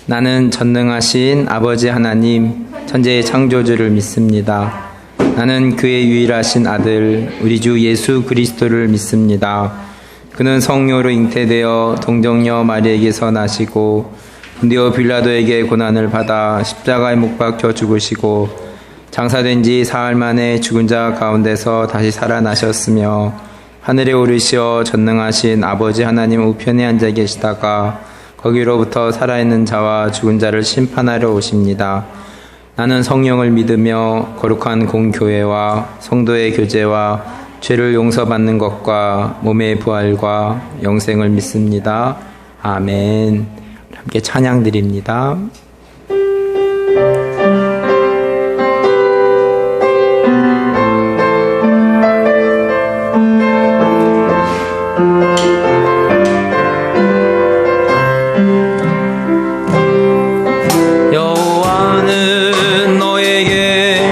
나는 전능하신 아버지 하나님, 천지의 창조주를 믿습니다. 나는 그의 유일하신 아들, 우리 주 예수 그리스도를 믿습니다. 그는 성령으로 잉태되어 동정녀 마리에게서 나시고 본디오 빌라도에게 고난을 받아 십자가에 못 박혀 죽으시고 장사된 지 사흘 만에 죽은 자 가운데서 다시 살아나셨으며 하늘에 오르시어 전능하신 아버지 하나님 우편에 앉아 계시다가 거기로부터 살아있는 자와 죽은 자를 심판하러 오십니다. 나는 성령을 믿으며 거룩한 공교회와 성도의 교제와 죄를 용서받는 것과 몸의 부활과 영생을 믿습니다. 아멘. 함께 찬양 드립니다. 여호와는 너에게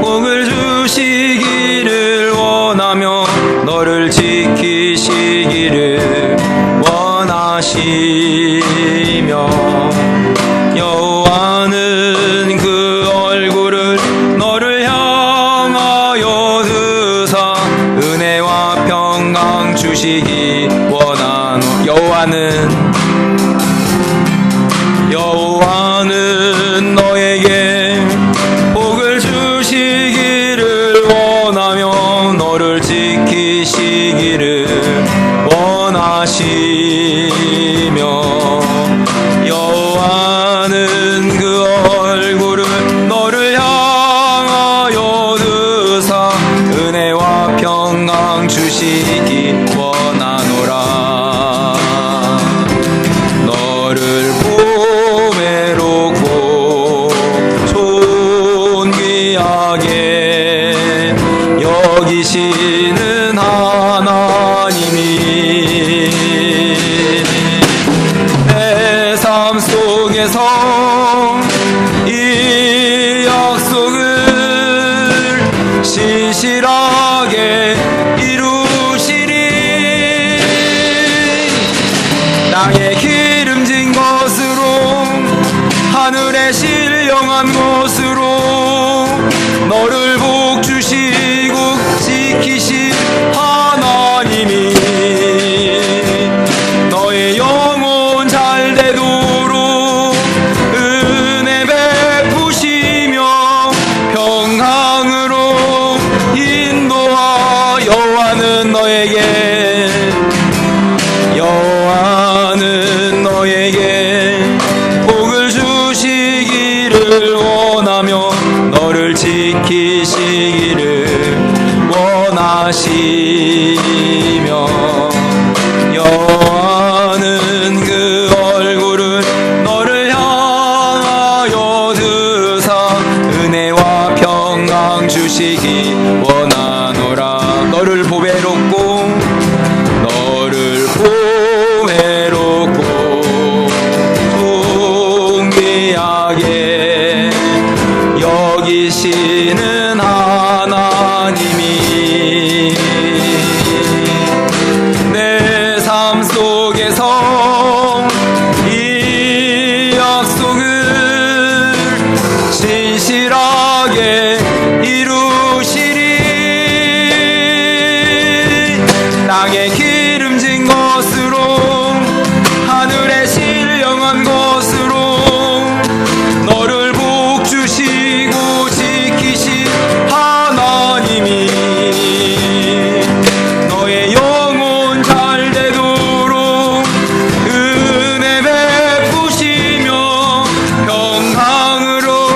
복을 주시기를 원하며 너를 지키시기를 원하시며 여호와는 그 얼굴을 너를 향하여 드사 은혜와 평강 주시기 원하노. 여호와는 너에게 복을 주시기를 원하며 너를 지키시기를 원하시며 여호와는 그 얼굴을 너를 향하여 드사 은혜와 평강 주시기 원하노라. 너를 보배롭고 존귀하게 여기시는 하나님이 내 삶 속에서 이 약속을 신실하게 이루시리. 땅에 기름진 것으로 하늘에 신령한 것으로 너를 복주시고 지키신 하나님이 너의 영혼 잘 되도록 은혜 베푸시며 평강으로 인도하. 여호와는 너에게 복을 주시기를 원하며 너를 지키시기를 원하시며 여호와는 그 얼굴을 너를 향하여 드사 은혜와 평강 주시기 원하노라. 너를 보배롭고 존귀하게 여기시는 하나님이 내 삶 속에서 이 약속을 신실하게 이루시리. 땅에 기름진 것으로 하늘에 신령한 것으로 너를 복주시고 지키신 하나님이 너의 영혼 잘 되도록 은혜 베푸시며 평강으로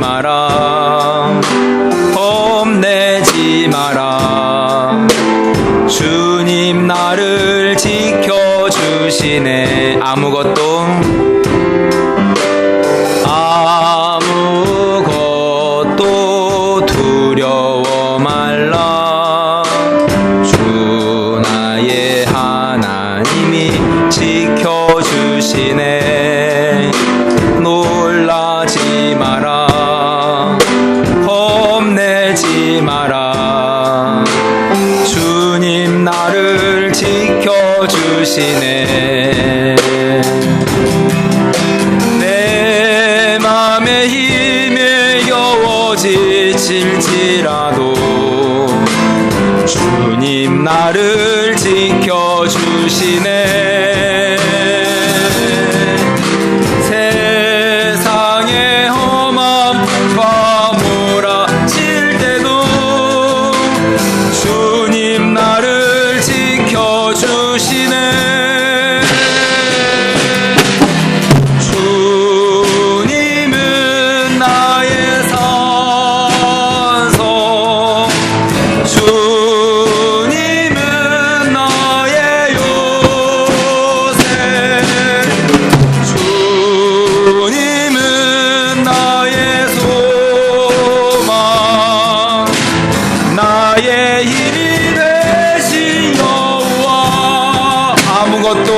마라. 겁내지 마라. 주님 나를 지켜주시네. 아무것도 두려워 말라. 주 나의 하나님이 지켜주시네. 놀라지 마라. 겁내지 마라. 주님 나를 지켜주시네. 내 맘에 힘에 겨워 지칠지라도 주님 나를 지켜주시네. 세상에 험한 풍파 몰아칠 때도 주님 나를 지켜주시네. 주님은 나의 산소, 주님은 나의 요새, 주님은 나의 소망, 나의 힘이 되신 여호와. 아무것도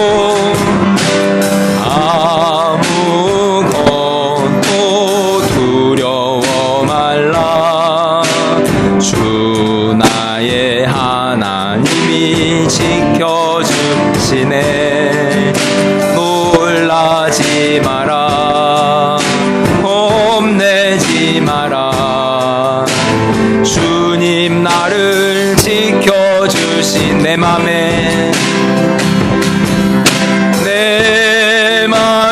두려워 말라. 주 나의 하나님이 지켜주시네. 놀라지 마라. 겁내지 마라. 주님 나를 지켜주신 내 맘이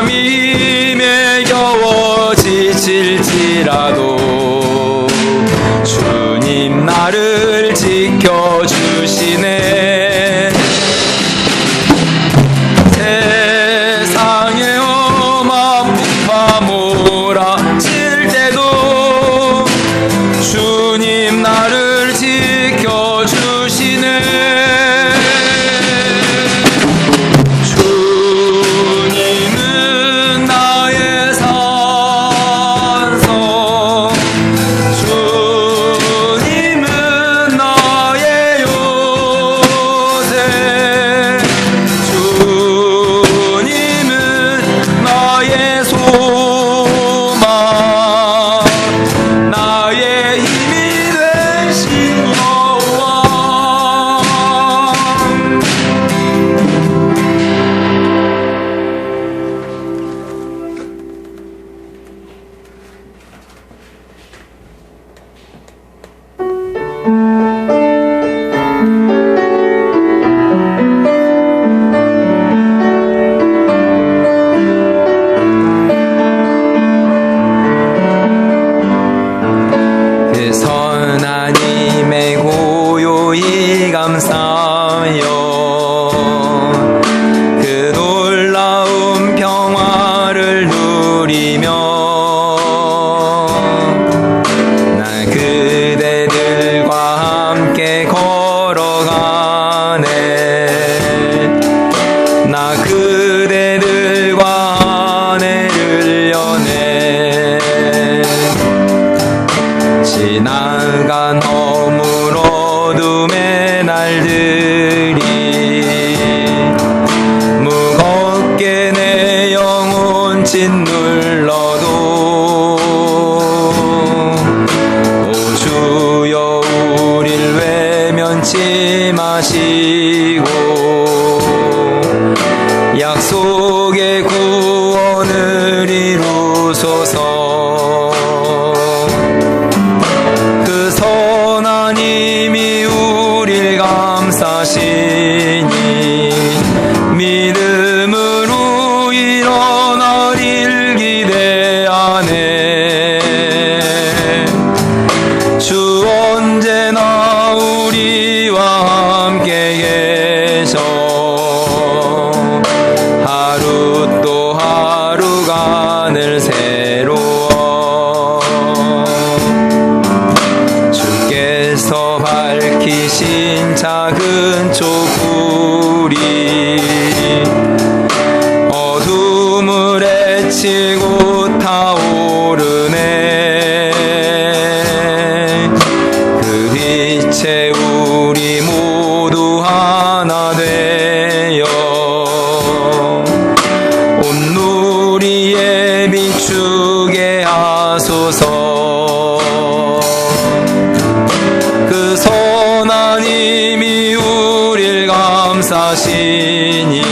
힘에 겨워 지칠지라도 주님 나를 지켜주시네. 세상에 험한 풍파 몰아칠 때도 주님 나를 지켜주시네. 주님은 나의 산소, 주님은 나의 요새, 주님은 나의 소망, 나의 힘이 되신 여호와. 그 선하님의 고요히 감사하여 그 놀라운 평화를 누리며 나 그대들과 함께 걸어가네. 나 그대들과 아내를 여네. 지나간 허물 어둠의 날들이 무겁게 내 영혼 짓눌러도 오 주여 우릴 외면치 마시고 약속의 구원을 이루소서. 그 선하님이 우릴 감싸시니 믿음으로 일어나릴 기대하네. 주 언제나 우리와 함께 계셔. 하루 또 하루가 늘 새로 작은 촛불이 어둠을 헤치고 타오르네. 그 빛에 우리 모두 하나 되어 온누리에 비추게 하소서. 그 선하님이 우릴 감싸시니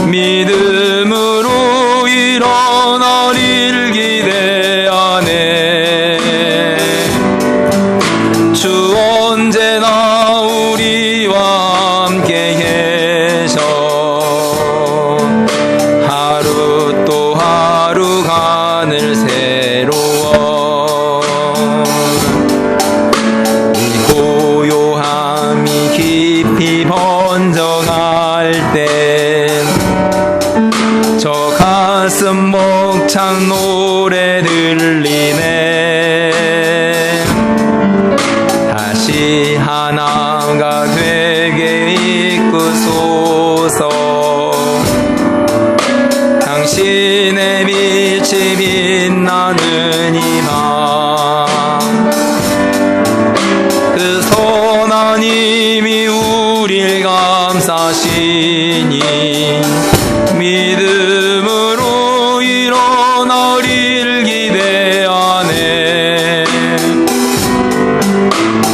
믿음으로 일어나리를 기대하네. 주 언제나 우리와 함께 계셔. 하루 또 하루 하늘 새로워. 이 고요함이 깊이 번져갈 땐 저 가슴 벅찬 노래 들리네. 다시 하나가 되게 이끄소서. 당신의 빛이 빛나는 이 밤, 그 선하님이 우릴 감싸시니 믿음으로 일어나리를 기대하네.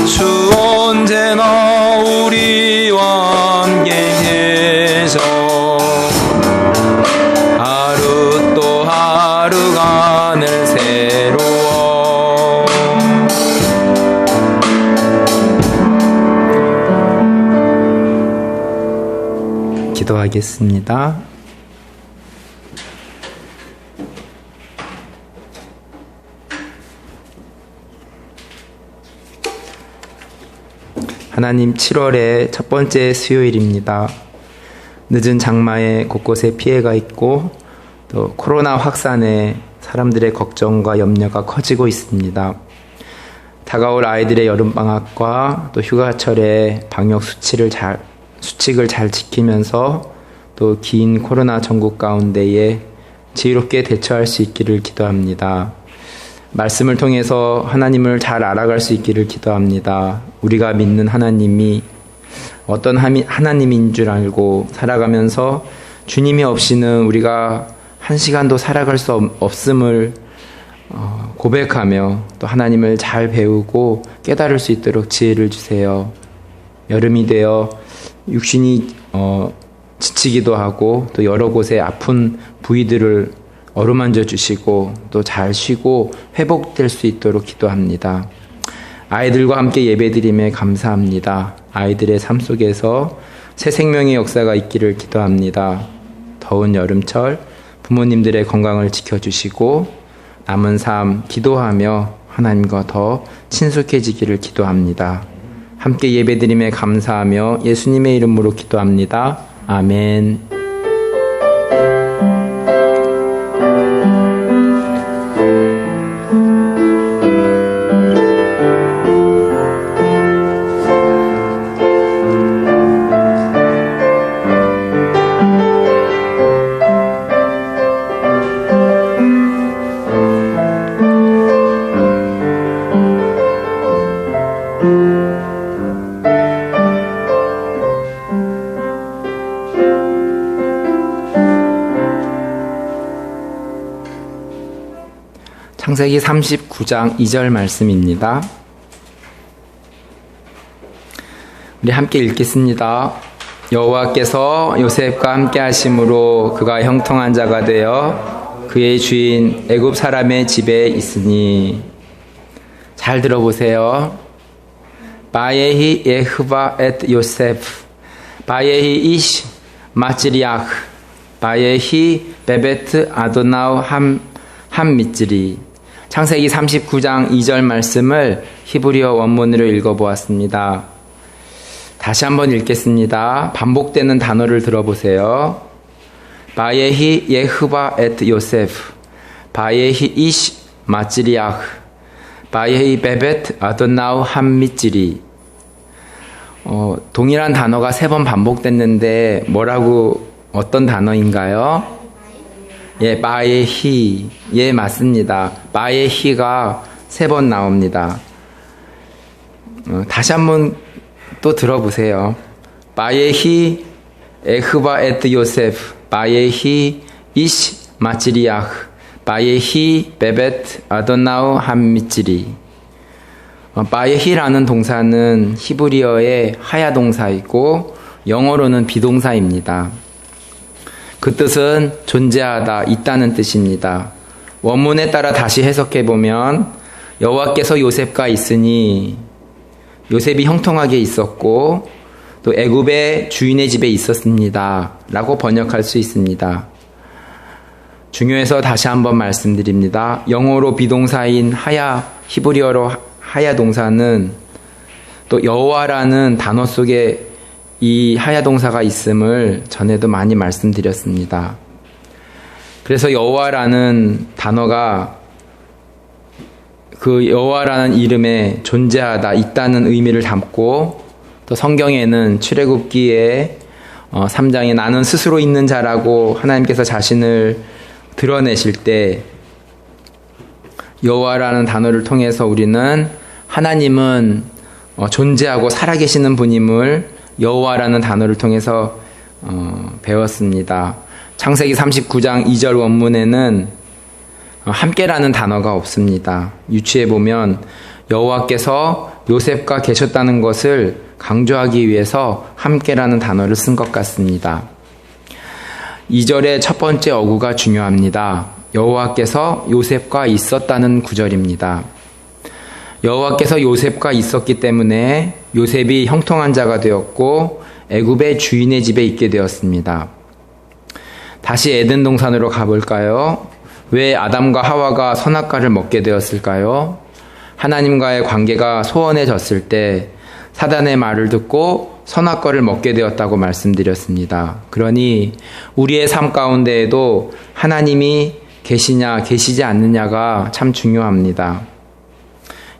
주 언제나 우리와 함께 계셔. 하루 또 하루가 하늘 새로워. 기도하겠습니다. 하나님, 7월의 첫 번째 수요일입니다. 늦은 장마에 곳곳에 피해가 있고 또 코로나 확산에 사람들의 걱정과 염려가 커지고 있습니다. 다가올 아이들의 여름방학과 또 휴가철에 방역 수칙을 잘 지키면서 또 긴 코로나 전국 가운데에 지혜롭게 대처할 수 있기를 기도합니다. 말씀을 통해서 하나님을 잘 알아갈 수 있기를 기도합니다. 우리가 믿는 하나님이 어떤 하나님인 줄 알고 살아가면서 주님이 없이는 우리가 한 시간도 살아갈 수 없음을 고백하며 또 하나님을 잘 배우고 깨달을 수 있도록 지혜를 주세요. 여름이 되어 육신이 지치기도 하고 또 여러 곳에 아픈 부위들을 어루만져 주시고 또 잘 쉬고 회복될 수 있도록 기도합니다. 아이들과 함께 예배드림에 감사합니다. 아이들의 삶 속에서 새 생명의 역사가 있기를 기도합니다. 더운 여름철 부모님들의 건강을 지켜주시고 남은 삶 기도하며 하나님과 더 친숙해지기를 기도합니다. 함께 예배드림에 감사하며 예수님의 이름으로 기도합니다. 아멘. 창세기 39장 2절 말씀입니다. 우리 함께 읽겠습니다. 여호와께서 요셉과 함께 하심으로 그가 형통한 자가 되어 그의 주인 애굽 사람의 집에 있으니. 잘 들어보세요. 바예히 예흐바 엣 요셉 바예히 이시 마찌리아흐 바예히 베베트 아도나우 함 미찌리. 창세기 39장 2절 말씀을 히브리어 원문으로 읽어보았습니다. 다시 한번 읽겠습니다. 반복되는 단어를 들어보세요. 바예히 예흐바 엣 요셉 바예히 이시 마찌리아흐 바예히 베벳 아도나우 함 미찌리. 동일한 단어가 3번 반복됐는데 어떤 단어인가요? 예, 바에히. 예, 맞습니다. 바에히가 3번 나옵니다. 다시 한번 또 들어보세요. 바에히 에흐바 에트 요세프 바에히 이시 마치리아흐 바에히 베벳 아도나우 함미치리. 바에히라는 동사는 히브리어의 하야 동사이고 영어로는 비동사입니다. 그 뜻은 존재하다, 있다는 뜻입니다. 원문에 따라 다시 해석해 보면 여호와께서 요셉과 있으니 요셉이 형통하게 있었고 또 애굽의 주인의 집에 있었습니다 라고 번역할 수 있습니다. 중요해서 다시 한번 말씀드립니다. 영어로 비동사인 하야, 히브리어로 하야 동사는 또 여호와라는 단어 속에 이 하야 동사가 있음을 전에도 많이 말씀드렸습니다. 그래서 여호와라는 단어가 그 여호와라는 이름에 존재하다, 있다는 의미를 담고 또 성경에는 출애굽기에 3장에 나는 스스로 있는 자라고 하나님께서 자신을 드러내실 때 여호와라는 단어를 통해서 우리는 하나님은 존재하고 살아계시는 분임을 여호와라는 단어를 통해서 배웠습니다. 창세기 39장 2절 원문에는 함께라는 단어가 없습니다. 유추해 보면 여호와께서 요셉과 계셨다는 것을 강조하기 위해서 함께라는 단어를 쓴 것 같습니다. 2절의 첫 번째 어구가 중요합니다. 여호와께서 요셉과 있었다는 구절입니다. 여호와께서 요셉과 있었기 때문에 요셉이 형통한 자가 되었고 애굽의 주인의 집에 있게 되었습니다. 다시 에덴 동산으로 가볼까요? 왜 아담과 하와가 선악과를 먹게 되었을까요? 하나님과의 관계가 소원해졌을 때 사단의 말을 듣고 선악과를 먹게 되었다고 말씀드렸습니다. 그러니 우리의 삶 가운데에도 하나님이 계시냐 계시지 않느냐가 참 중요합니다.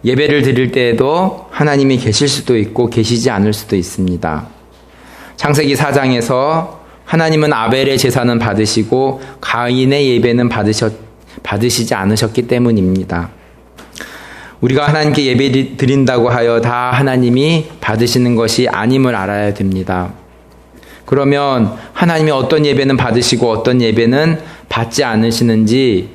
예배를 드릴 때에도 하나님이 계실 수도 있고 계시지 않을 수도 있습니다. 창세기 4장에서 하나님은 아벨의 제사는 받으시고 가인의 예배는 받으시지 않으셨기 때문입니다. 우리가 하나님께 예배 드린다고 하여 다 하나님이 받으시는 것이 아님을 알아야 됩니다. 그러면 하나님이 어떤 예배는 받으시고 어떤 예배는 받지 않으시는지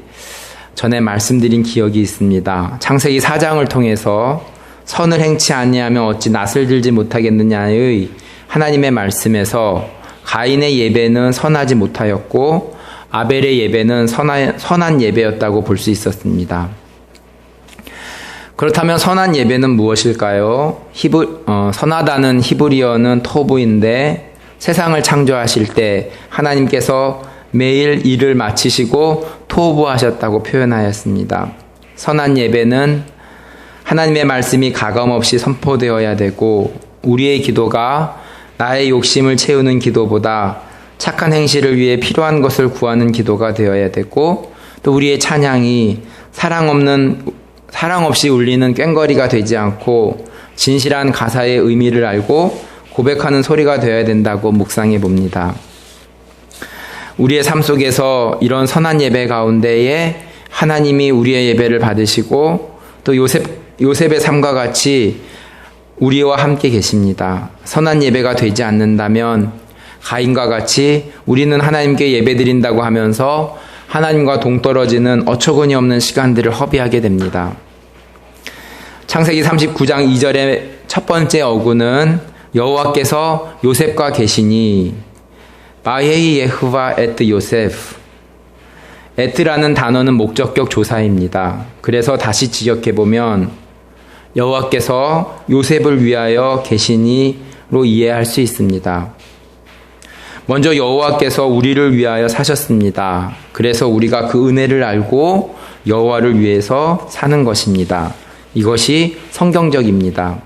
전에 말씀드린 기억이 있습니다. 창세기 4장을 통해서 선을 행치 아니하면 어찌 낫을 들지 못하겠느냐의 하나님의 말씀에서 가인의 예배는 선하지 못하였고 아벨의 예배는 선한 예배였다고 볼 수 있었습니다. 그렇다면 선한 예배는 무엇일까요? 선하다는 히브리어는 토부인데 세상을 창조하실 때 하나님께서 매일 일을 마치시고 토부하셨다고 표현하였습니다. 선한 예배는 하나님의 말씀이 가감없이 선포되어야 되고 우리의 기도가 나의 욕심을 채우는 기도보다 착한 행실을 위해 필요한 것을 구하는 기도가 되어야 되고 또 우리의 찬양이 사랑 없이 울리는 꽹거리가 되지 않고 진실한 가사의 의미를 알고 고백하는 소리가 되어야 된다고 묵상해 봅니다. 우리의 삶 속에서 이런 선한 예배 가운데에 하나님이 우리의 예배를 받으시고 또 요셉의 삶과 같이 우리와 함께 계십니다. 선한 예배가 되지 않는다면 가인과 같이 우리는 하나님께 예배드린다고 하면서 하나님과 동떨어지는 어처구니 없는 시간들을 허비하게 됩니다. 창세기 39장 2절의 첫 번째 어구는 여호와께서 요셉과 계시니 바헤이 예흐바 에트 요셉. 에트라는 단어는 목적격 조사입니다. 그래서 다시 지적해보면 여호와께서 요셉을 위하여 계시니로 이해할 수 있습니다. 먼저 여호와께서 우리를 위하여 사셨습니다. 그래서 우리가 그 은혜를 알고 여호와를 위해서 사는 것입니다. 이것이 성경적입니다.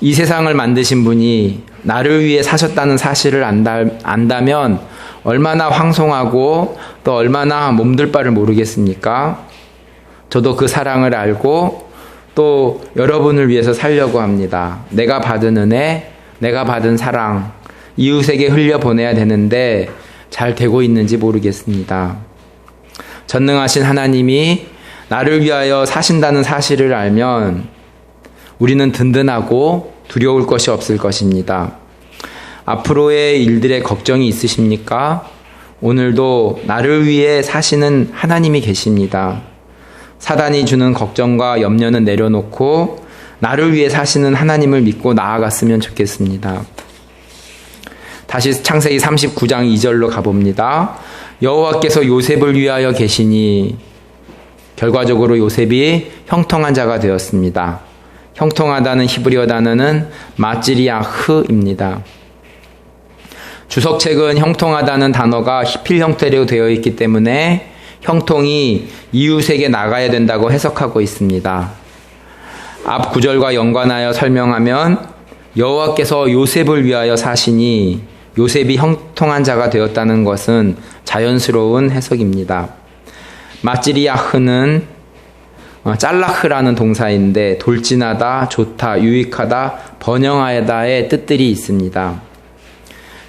이 세상을 만드신 분이 나를 위해 사셨다는 사실을 안다면 얼마나 황송하고 또 얼마나 몸둘 바를 모르겠습니까? 저도 그 사랑을 알고 또 여러분을 위해서 살려고 합니다. 내가 받은 은혜 내가 받은 사랑, 이웃에게 흘려보내야 되는데 잘 되고 있는지 모르겠습니다. 전능하신 하나님이 나를 위하여 사신다는 사실을 알면 우리는 든든하고 두려울 것이 없을 것입니다. 앞으로의 일들에 걱정이 있으십니까? 오늘도 나를 위해 사시는 하나님이 계십니다. 사단이 주는 걱정과 염려는 내려놓고 나를 위해 사시는 하나님을 믿고 나아갔으면 좋겠습니다. 다시 창세기 39장 2절로 가봅니다. 여호와께서 요셉을 위하여 계시니 결과적으로 요셉이 형통한 자가 되었습니다. 형통하다는 히브리어 단어는 마찌리아흐입니다. 주석책은 형통하다는 단어가 히필 형태로 되어 있기 때문에 형통이 이웃에게 나가야 된다고 해석하고 있습니다. 앞 구절과 연관하여 설명하면 여호와께서 요셉을 위하여 사시니 요셉이 형통한 자가 되었다는 것은 자연스러운 해석입니다. 마찌리아흐는 짤라흐라는 동사인데 돌진하다, 좋다, 유익하다, 번영하다의 뜻들이 있습니다.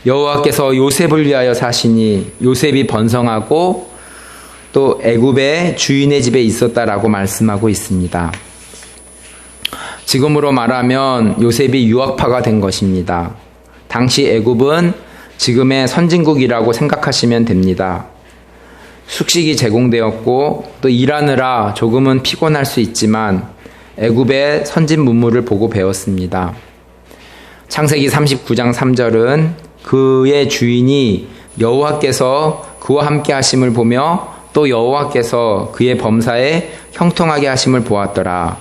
여호와께서 요셉을 위하여 사시니 요셉이 번성하고 또 애굽의 주인의 집에 있었다라고 말씀하고 있습니다. 지금으로 말하면 요셉이 유학파가 된 것입니다. 당시 애굽은 지금의 선진국이라고 생각하시면 됩니다. 숙식이 제공되었고 또 일하느라 조금은 피곤할 수 있지만 애굽의 선진 문물을 보고 배웠습니다. 창세기 39장 3절은 그의 주인이 여호와께서 그와 함께 하심을 보며 또 여호와께서 그의 범사에 형통하게 하심을 보았더라.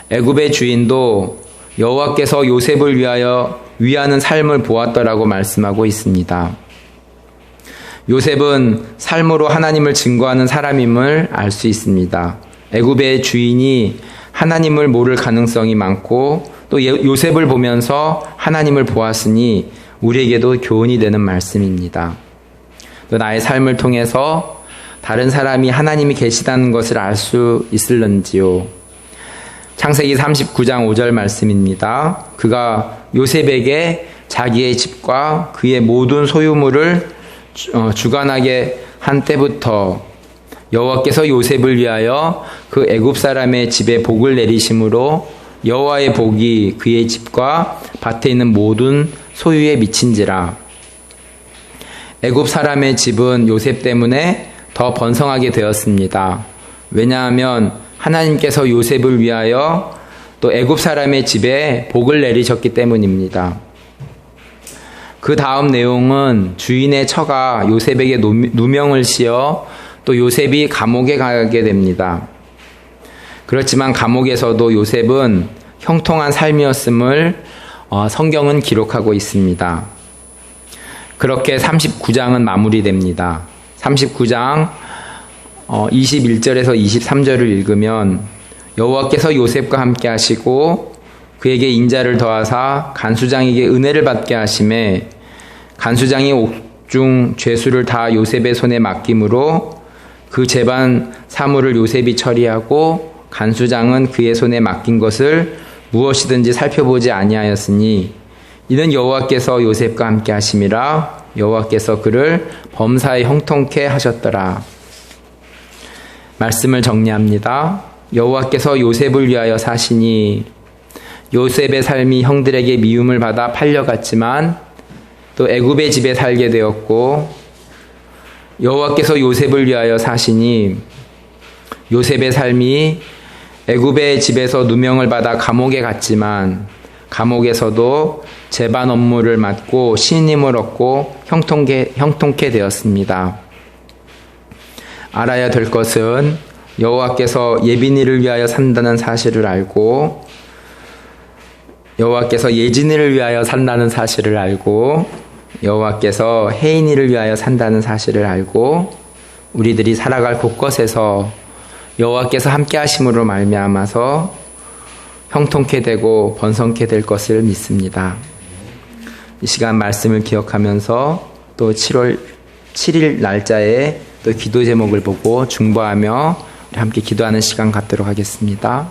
애굽의 주인도 여호와께서 요셉을 위하여 위하는 삶을 보았더라고 말씀하고 있습니다. 요셉은 삶으로 하나님을 증거하는 사람임을 알 수 있습니다. 애굽의 주인이 하나님을 모를 가능성이 많고 또 요셉을 보면서 하나님을 보았으니 우리에게도 교훈이 되는 말씀입니다. 또 나의 삶을 통해서 다른 사람이 하나님이 계시다는 것을 알 수 있을런지요. 창세기 39장 5절 말씀입니다. 그가 요셉에게 자기의 집과 그의 모든 소유물을 주관하게 한 때부터 여호와께서 요셉을 위하여 그 애굽 사람의 집에 복을 내리심으로 여호와의 복이 그의 집과 밭에 있는 모든 소유에 미친지라. 애굽 사람의 집은 요셉 때문에 더 번성하게 되었습니다. 왜냐하면 하나님께서 요셉을 위하여 또 애굽 사람의 집에 복을 내리셨기 때문입니다. 그 다음 내용은 주인의 처가 요셉에게 누명을 씌어 또 요셉이 감옥에 가게 됩니다. 그렇지만 감옥에서도 요셉은 형통한 삶이었음을 성경은 기록하고 있습니다. 그렇게 39장은 마무리됩니다. 39장 21절에서 23절을 읽으면 여호와께서 요셉과 함께 하시고 그에게 인자를 더하사 간수장에게 은혜를 받게 하심에 간수장이 옥중 죄수를 다 요셉의 손에 맡김으로 그 재반 사물을 요셉이 처리하고 간수장은 그의 손에 맡긴 것을 무엇이든지 살펴보지 아니하였으니 이는 여호와께서 요셉과 함께 하심이라. 여호와께서 그를 범사에 형통케 하셨더라. 말씀을 정리합니다. 여호와께서 요셉을 위하여 사시니 요셉의 삶이 형들에게 미움을 받아 팔려갔지만 또 애굽의 집에 살게 되었고, 여호와께서 요셉을 위하여 사시니 요셉의 삶이 애굽의 집에서 누명을 받아 감옥에 갔지만 감옥에서도 재반 업무를 맡고 신임을 얻고 형통케 되었습니다. 알아야 될 것은 여호와께서 예빈이를 위하여 산다는 사실을 알고 여호와께서 예진이를 위하여 산다는 사실을 알고 여호와께서 혜인이를 위하여 산다는 사실을 알고 우리들이 살아갈 곳곳에서 여호와께서 함께 하심으로 말미암아서 형통케 되고 번성케 될 것을 믿습니다. 이 시간 말씀을 기억하면서 또 7월 7일 날짜에 또 기도 제목을 보고 중보하며 우리 함께 기도하는 시간 갖도록 하겠습니다.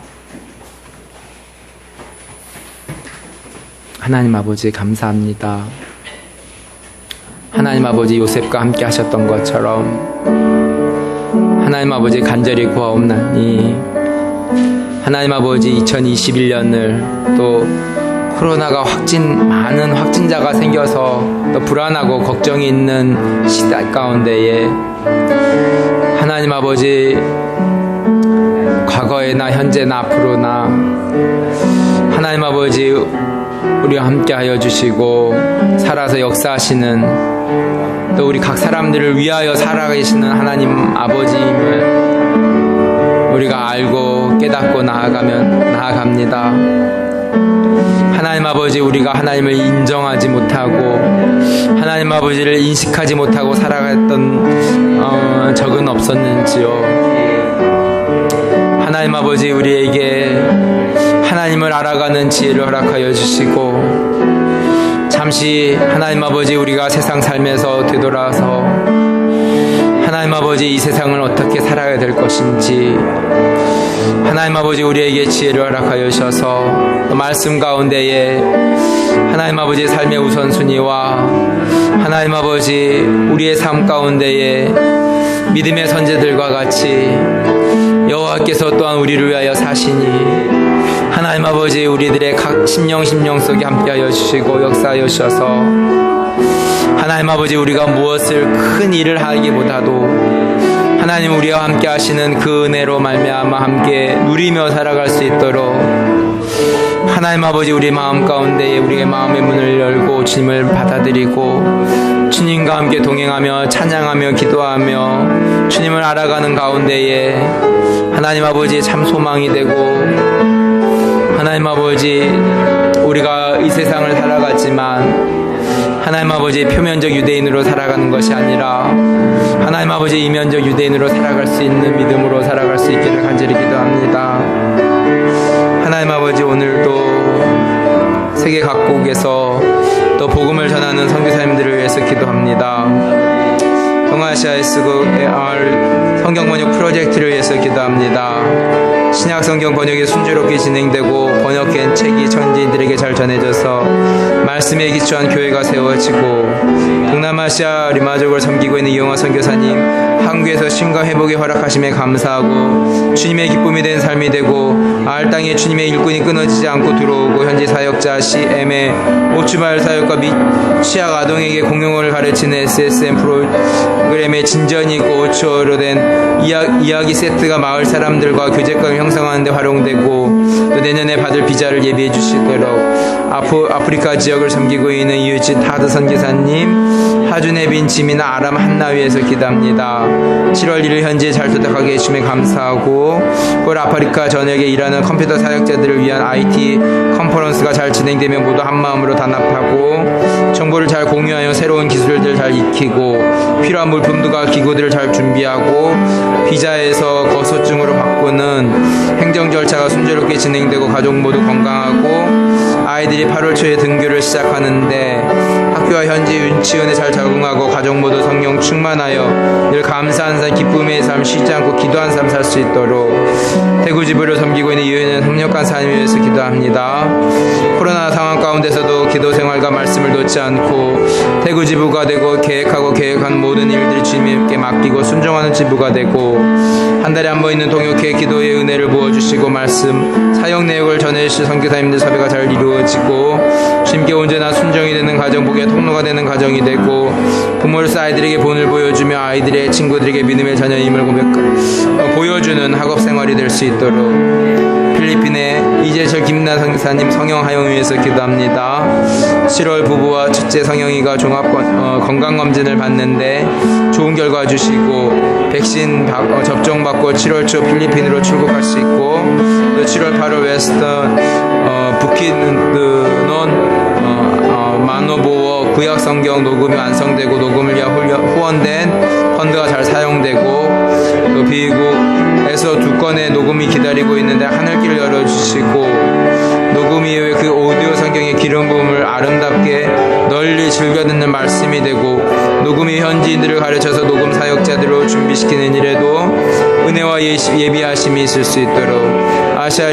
하나님 아버지 감사합니다. 하나님 아버지 요셉과 함께 하셨던 것처럼 하나님 아버지 간절히 구하옵나니 하나님 아버지 2021년을 또 코로나가 많은 확진자가 생겨서 또 불안하고 걱정이 있는 시대 가운데에 하나님 아버지 과거에나 현재나 앞으로나 하나님 아버지 우리와 함께 하여 주시고 살아서 역사하시는 또 우리 각 사람들을 위하여 살아계시는 하나님 아버지임을 우리가 알고 깨닫고 나아갑니다. 하나님 아버지 우리가 하나님을 인정하지 못하고 하나님 아버지를 인식하지 못하고 살아갔던 적은 없었는지요. 하나님 아버지 우리에게 하나님을 알아가는 지혜를 허락하여 주시고 잠시 하나님 아버지 우리가 세상 삶에서 되돌아서 하나님 아버지 이 세상을 어떻게 살아야 될 것인지 하나님 아버지 우리에게 지혜를 허락하여 주셔서 또 말씀 가운데에 하나님 아버지의 삶의 우선순위와 하나님 아버지 우리의 삶 가운데에 믿음의 선제들과 같이 여호와께서 또한 우리를 위하여 사시니 하나님 아버지 우리들의 각 심령 속에 함께하여 주시고 역사하여 주셔서 하나님 아버지 우리가 무엇을 큰 일을 하기보다도 하나님 우리와 함께 하시는 그 은혜로 말미암아 함께 누리며 살아갈 수 있도록 하나님 아버지 우리 마음 가운데에 우리의 마음의 문을 열고 주님을 받아들이고 주님과 함께 동행하며 찬양하며 기도하며 주님을 알아가는 가운데에 하나님 아버지의 참 소망이 되고 하나님 아버지 우리가 이 세상을 살아가지만 하나님 아버지 표면적 유대인으로 살아가는 것이 아니라 하나님 아버지 이면적 유대인으로 살아갈 수 있는 믿음으로 살아갈 수 있기를 간절히 기도합니다. 하나님 아버지 오늘도 세계 각국에서 또 복음을 전하는 선교사님들을 위해서 기도합니다. 동아시아에 쓰고 성경 번역 프로젝트를 위해서 기도합니다. 신약 성경 번역이 순조롭게 진행되고 번역된 책이 천지인들에게 잘 전해져서 말씀에 기초한 교회가 세워지고 동남아시아 리마족을 섬기고 있는 이용화 선교사님 한국에서 심과 회복의 허락하심에 감사하고 주님의 기쁨이 된 삶이 되고 알 땅에 주님의 일꾼이 끊어지지 않고 들어오고 현지 사역자 CM의 오추발 사역과 취약 아동에게 공용어를 가르치는 SSM 프로그램의 진전이 있고 오추어로 된 이야기 세트가 마을 사람들과 교제감을 형성하는 데 활용되고 또 내년에 받을 비자를 예비해 주시도록 아프리카 지역을 섬기고 있는 이유진 하드 선교사님 하준의 빈 지미나 아람 한나위에서 기도합니다. 7월 1일 현지에 잘 도착하게 해주심에 감사하고 올 아프리카 전역에 일하는 컴퓨터 사역자들을 위한 IT 컨퍼런스가 잘 진행되면 모두 한마음으로 단합하고 정보를 잘 공유하여 새로운 기술들 잘 익히고 필요한 물품들과 기구들을 잘 준비하고 비자에서 거소증으로 바꾸는 행정 절차가 순조롭게 진행되고 가족 모두 건강하고 아이들이 8월 초에 등교를 시작하는데 학교와 현지 유치원에 잘 적응하고 가족 모두 성령 충만하여 늘 감사한 삶 기쁨의 삶 쉬지 않고 기도한 삶 살 수 있도록 대구 지부를 섬기고 있는 이유는 협력한 삶을 위해서 기도합니다. 코로나 상황 가운데서도 기도 생활과 말씀을 놓지 않고 대구 지부가 되고 계획한 모든 일들이 주님께 맡기고 순종하는 지부가 되고 한 달에 한 번 있는 동역회 기도의 은혜를 부어주시고 말씀 사역 내역을 전해주실 선교사님들 섭외가 잘 이루어지고 주님께 온전한 순종이 되는 가정 복의 통로가 되는 가정이 되고 부모로서 아이들에게 본을 보여주며 아이들의 친구들에게 믿음의 자녀임을 보여주는 학업 생활이 될 수 있도록 필리핀의 이재철 김나 선교사님 성형 하용 위해서 기도합니다. 7월 부부와 첫째 성형이가 종합 건강검진을 받는데 좋은 결과 주시고 백신 접종받고 7월 초 필리핀으로 출국할 수 있고 또 7월 8월 웨스턴 부키는논 마노보어 구약 성경 녹음이 완성되고 녹음을 위한 후원된 펀드가 잘 사용되고 또 미국에서 2건의 녹음이 기다리고 있는데 하늘길을 열어주시고 녹음 이후에 그 오디오 성경의 기름 부음을 아름답게 널리 즐겨 듣는 말씀이 되고 녹음이 현지인들을 가르쳐서 녹음 사역자들로 준비시키는 일에도 은혜와 예비하심이 있을 수 있도록 아시아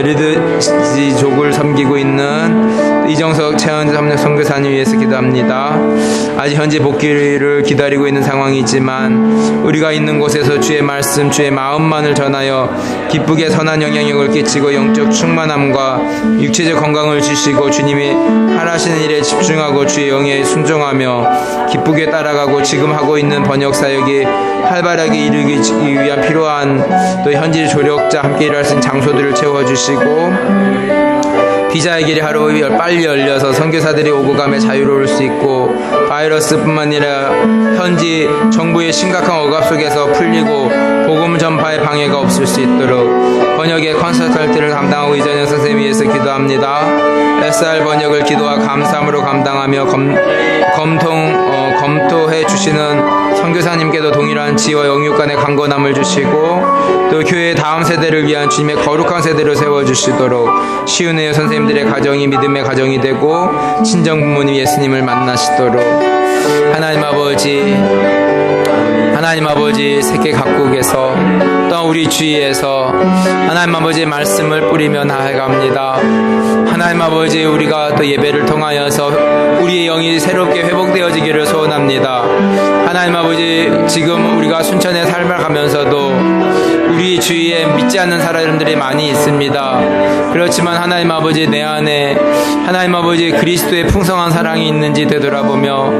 리드지족을 섬기고 있는 이정석 최현재 선교사님 위해서 기도합니다. 아직 현재 복귀를 기다리고 있는 상황이지만 우리가 있는 곳에서 주의 말씀, 주의 마음만을 전하여 기쁘게 선한 영향력을 끼치고 영적 충만함과 육체적 건강을 주시고 주님이 하라시는 일에 집중하고 주의 영에 순종하며 기쁘게 따라가고 지금 하고 있는 번역 사역이 활발하게 이루기 위한 필요한 또 현지 조력자 함께 일할 수 있는 장소들을 채워주시고 비자의 길이 하루 빨리 열려서 선교사들이 오고 가며 자유로울 수 있고 바이러스뿐만 아니라 현지 정부의 심각한 억압 속에서 풀리고 복음 전파에 방해가 없을 수 있도록 번역의 컨설턴트를 담당하고 이전영 선생님 위해서 기도합니다. SR 번역을 기도와 감사함으로 감당하며 검토해 주시는 선교사님께도 동일한 지와 영육 간의 강건함을 주시고 또 교회의 다음 세대를 위한 주님의 거룩한 세대를 세워주시도록 시은혜의 선생님들의 가정이 믿음의 가정이 되고 친정 부모님 예수님을 만나시도록 하나님 아버지 세계 각국에서 또 우리 주위에서 하나님 아버지의 말씀을 뿌리며 나아갑니다. 하나님 아버지 우리가 또 예배를 통하여서 우리의 영이 새롭게 회복되어지기를 소원합니다. 하나님 아버지 지금 우리가 순천에 살아가면서도 우리 주위에 믿지 않는 사람들이 많이 있습니다. 그렇지만 하나님 아버지 내 안에 하나님 아버지 그리스도의 풍성한 사랑이 있는지 되돌아보며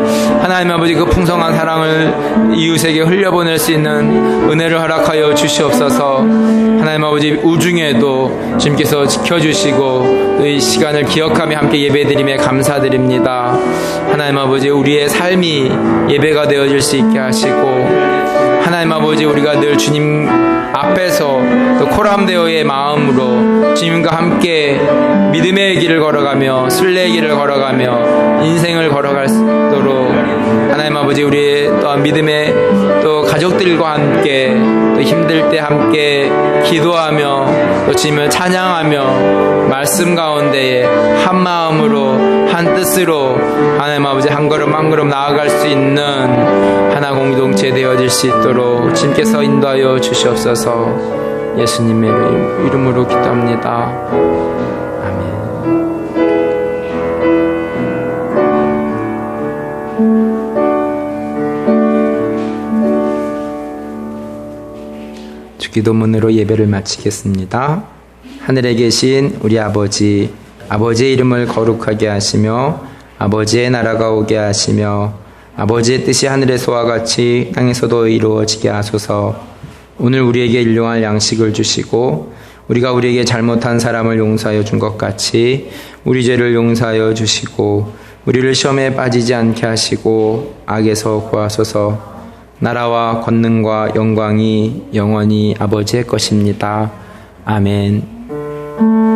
하나님 아버지 그 풍성한 사랑을 이웃에게 흘려보낼 수 있는 은혜를 허락하여 주시옵소서. 하나님 아버지 우중에도 주님께서 지켜주시고 또 이 시간을 기억하며 함께 예배드리며 감사드립니다. 하나님 아버지 우리의 삶이 예배가 되어질 수 있게 하시고 하나님 아버지 우리가 늘 주님 앞에서 또 코람데오의 마음으로 주님과 함께 믿음의 길을 걸어가며 순례의 길을 걸어가며 인생을 걸어갈 수 있도록 하나님 아버지 우리의 또한 믿음의 또 가족들과 함께 또 힘들 때 함께 기도하며 또 주님을 찬양하며 말씀 가운데에 한 마음으로 한 뜻으로 하나님 아버지 한 걸음 한 걸음 나아갈 수 있는 하나 공동체 되어질 수 있도록 주님께서 인도하여 주시옵소서. 예수님의 이름으로 기도합니다. 아멘. 주기도문으로 예배를 마치겠습니다. 하늘에 계신 우리 아버지, 아버지의 이름을 거룩하게 하시며 아버지의 나라가 오게 하시며 아버지의 뜻이 하늘에서와 같이 땅에서도 이루어지게 하소서. 오늘 우리에게 일용할 양식을 주시고 우리가 우리에게 잘못한 사람을 용서하여 준 것 같이 우리 죄를 용서하여 주시고 우리를 시험에 빠지지 않게 하시고 악에서 구하소서. 나라와 권능과 영광이 영원히 아버지의 것입니다. 아멘.